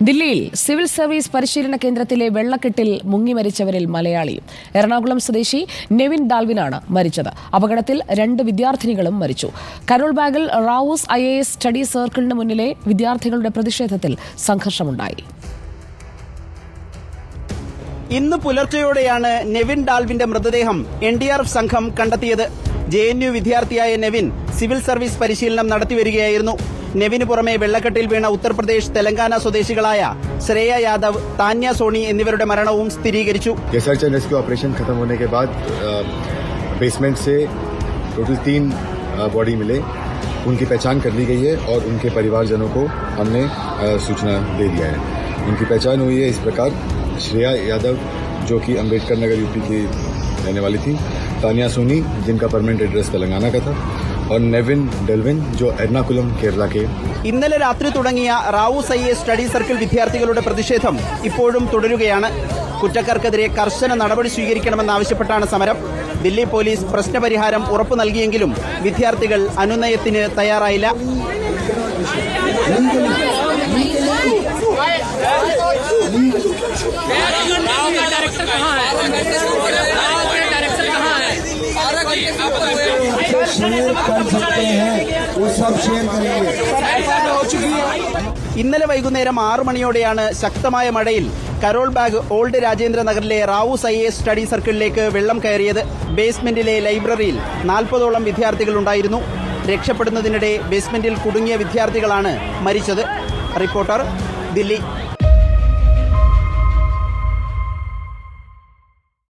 ദില്ലിയിൽ civil service പരിശീലന കേന്ദ്രത്തിലെ വെള്ളക്കെട്ടിൽ മുങ്ങി മരിച്ചവരിൽ മലയാളിയും. എറണാകുളം സ്വദേശി നെവിൻ ഡാൽവിനാണ് മരിച്ചത്. അപകടത്തിൽ 2 വിദ്യാർത്ഥിനികളും മരിച്ചു. കരോൾ ബാഗിൽ റാവൂസ് IAS സ്റ്റഡി സർക്കിളിന് മുന്നിലെ വിദ്യാർത്ഥികളുടെ പ്രതിഷേധത്തിൽ സംഘർഷമുണ്ടായി. ഇന്ന് പുലർച്ചെയോടെയാണ് നെവിൻ ഡാൽവിന്റെ മൃതദേഹം NDRF സംഘം കണ്ടെത്തിയത്. JNU വിദ്യാർത്ഥിയായ നെവിൻ സിവിൽ സർവീസ് പരിശീലനം നടത്തിവരികയായിരുന്നു. നെവിന് പുറമെ വെള്ളക്കെട്ടിൽ വീണ ഉത്തർപ്രദേശ്, തെലങ്കാന സ്വദേശികളായ ശ്രേയ യാദവ്, താന്യ സോണി എന്നിവരുടെ മരണവും സ്ഥിരീകരിച്ചു. सर्च एंड रेस्क्यू ऑपरेशन खत्म होने के बाद बेसमेंट से टोटल 3 बॉडी मिले, उनकी पहचान कर ली गई है और उनके परिवारजनों को हमने सूचना दे दिया है. उनकी पहचान हुई है इस प्रकार: श्रेया यादव जो कि अम्बेडकर नगर UP की रहने वाली थी, तानिया सोनी जिनका परमानेंट एड्रेस तेलंगाना का था, और नेविन डेल्विन जो एर्नाकुलम केरला के. ഇന്നലെ രാത്രി തുടങ്ങിയ റാവൂസ് IAS സ്റ്റഡി സർക്കിൾ വിദ്യാർത്ഥികളുടെ പ്രതിഷേധം ഇപ്പോഴും തുടരുകയാണ്. കുറ്റക്കാർക്കെതിരെ കർശന നടപടി സ്വീകരിക്കണമെന്നാവശ്യപ്പെട്ടാണ് സമരം. ദില്ലി പോലീസ് പ്രശ്നപരിഹാരം ഉറപ്പു നൽകിയെങ്കിലും വിദ്യാർത്ഥികൾ അനുനയത്തിന് തയ്യാറായില്ല. ഇന്നലെ വൈകുന്നേരം 6 മണിയോടെയാണ് ശക്തമായ മഴയിൽ കരോൾ ബാഗ് ഓൾഡ് രാജേന്ദ്ര നഗറിലെ റാവൂസ് IAS സ്റ്റഡി സർക്കിളിലേക്ക് വെള്ളം കയറിയത്. ബേസ്മെന്റിലെ ലൈബ്രറിയിൽ 40ഓളം വിദ്യാർത്ഥികൾ ഉണ്ടായിരുന്നു. രക്ഷപ്പെടുന്നതിനിടെ ബേസ്മെന്റിൽ കുടുങ്ങിയ വിദ്യാർത്ഥികളാണ് മരിച്ചത്. റിപ്പോർട്ടർ, ദില്ലി.